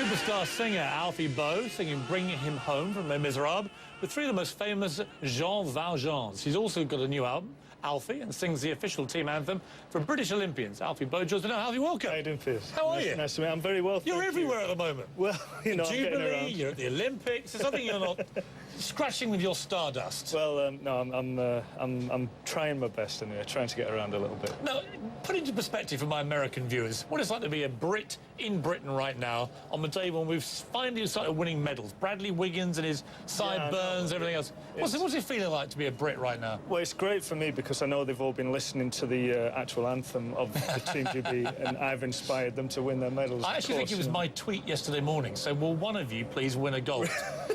Superstar singer Alfie Boe singing Bring Him Home from Les Miserables with three of the most famous Jean Valjeans. He's also got a new album, Alfie, and sings the official team anthem for British Olympians. Alfie Boe joins me now. Alfie, welcome. How you doing, Piers? How are you? Nice to meet you. I'm very well, You're everywhere at the moment. Well, you know, I'm getting Jubilee, around. you're at the Olympics. There's something you're not scratching with your stardust. Well, no, I'm trying my best anyway, trying to get around a little bit. Now, put into perspective for my American viewers what it's like to be a Brit in Britain right now on the day when we've finally started winning medals. Bradley Wiggins and his sideburns, everything else. What's it feeling like to be a Brit right now? Well, it's great for me because I know they've all been listening to the actual anthem of the Team GB, and I've inspired them to win their medals. I actually think it was my tweet yesterday morning. So, will one of you please win a gold?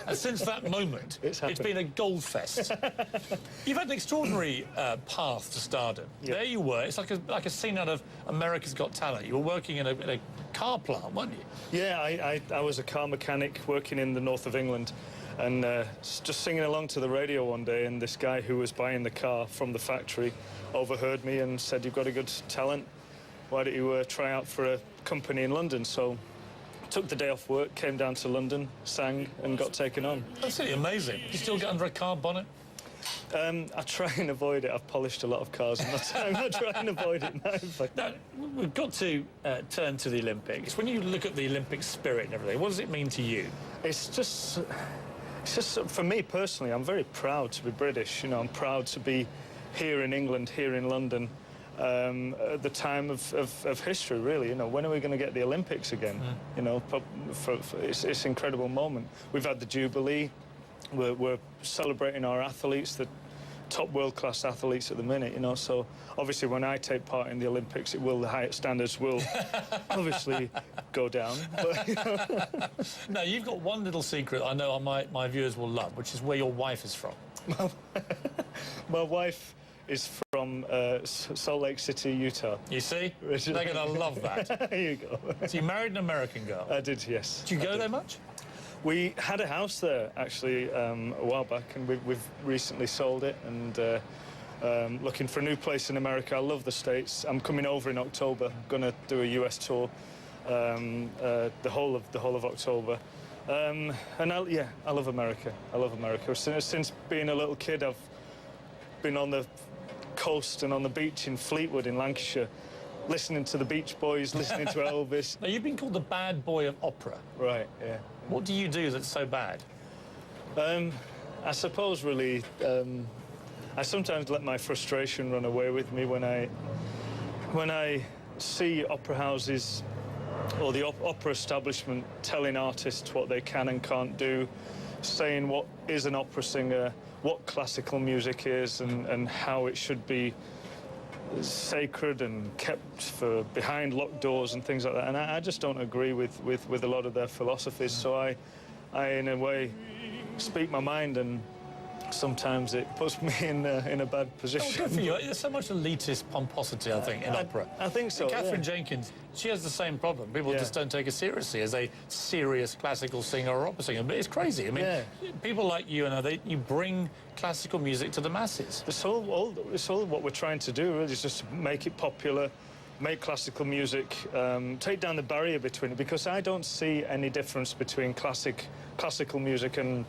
And since that moment, it's been a gold fest. You've had an extraordinary path to stardom. Yep. There you were. It's like a scene out of America's Got Talent. You were working in a car plant, weren't you? Yeah, I was a car mechanic working in the north of England, and just singing along to the radio one day, and this guy who was buying the car from the factory overheard me and said, "You've got a good talent. Why don't you try out for a company in London?" So took the day off work, came down to London, sang, and got taken on. That's really amazing. You still get under a car bonnet? I try and avoid it. I've polished a lot of cars in my time. I try and avoid it now. Now, we've got to turn to the Olympics. When you look at the Olympic spirit and everything, what does it mean to you? It's just for me personally, I'm very proud to be British. You know, I'm proud to be here in England, here in London, at the time of history, really. You know, when are we going to get the Olympics again? You know, it's an incredible moment. We've had the Jubilee. We're celebrating our athletes, the top world-class athletes at the minute, you know, so obviously when I take part in the Olympics, the higher standards will obviously go down. But, you know. Now, you've got one little secret I know my viewers will love, which is where your wife is from. My wife is from Salt Lake City, Utah. You see? They're going to love that. There you go. So you married an American girl? I did, yes. Do you go there much? We had a house there, actually, a while back, and we've recently sold it, and looking for a new place in America. I love the States. I'm coming over in October. I'm going to do a US tour the whole of October. And I love America. I love America. Since being a little kid, I've been on the coast and on the beach in Fleetwood in Lancashire, listening to the Beach Boys, listening to Elvis. Now, you've been called the bad boy of opera. Right, yeah. What do you do that's so bad? I suppose, really, I sometimes let my frustration run away with me when I see opera houses or the opera establishment telling artists what they can and can't do, saying what is an opera singer, what classical music is, and how it should be sacred and kept for behind locked doors and things like that. And I just don't agree with a lot of their philosophies. So I in a way speak my mind, and sometimes it puts me in a bad position. Oh, good for you. There's so much elitist pomposity, I think, in opera. I think so. Catherine Jenkins, she has the same problem. People just don't take her seriously as a serious classical singer or opera singer. But it's crazy. I mean, people like you and you bring classical music to the masses. It's all what we're trying to do, really, is just make it popular, make classical music, take down the barrier between it, because I don't see any difference between classical music and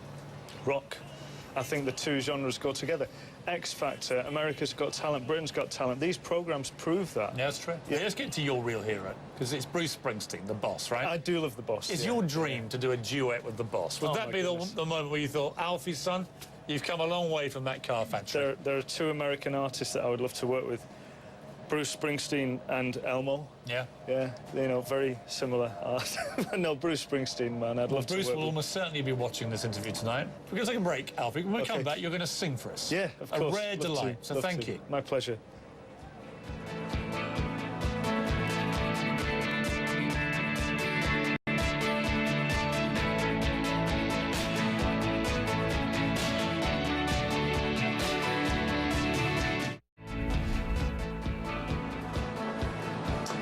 rock. I think the two genres go together. X Factor, America's Got Talent, Britain's Got Talent. These programs prove that. Yeah, that's true. Yeah. Let's get to your real hero, because it's Bruce Springsteen, the boss, right? I do love the boss. It's your dream to do a duet with the boss. Would that be the moment where you thought, Alfie, son, you've come a long way from that car factory? There are two American artists that I would love to work with. Bruce Springsteen and Elmo. Yeah. Yeah, you know, very similar art. No, Bruce Springsteen, man, I'd love to work Bruce will with. almost certainly be watching this interview tonight. We're going to take a break, Alfie. When we come back, you're going to sing for us. Yeah, of course. A rare delight, so thank you. My pleasure.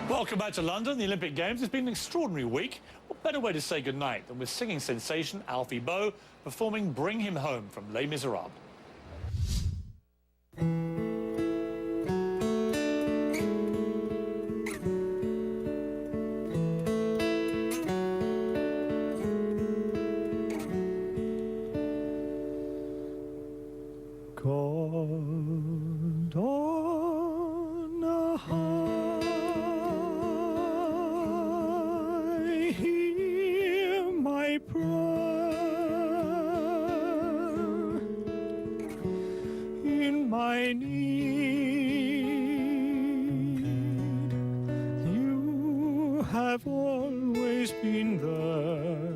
Welcome back to London, the Olympic Games. It's been an extraordinary week. What better way to say goodnight than with singing sensation Alfie Boe performing Bring Him Home from Les Miserables. always been there.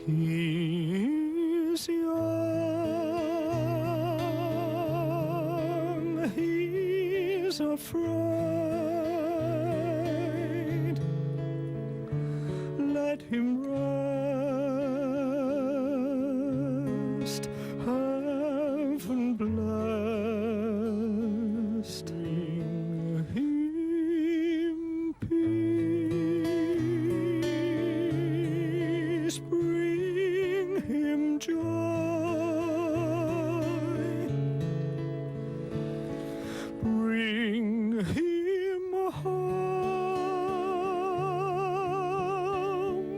He's young, he's afraid. Let him rest, heaven blessed. Bring him joy, bring him home,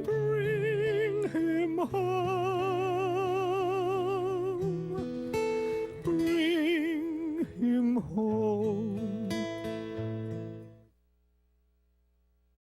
bring him home.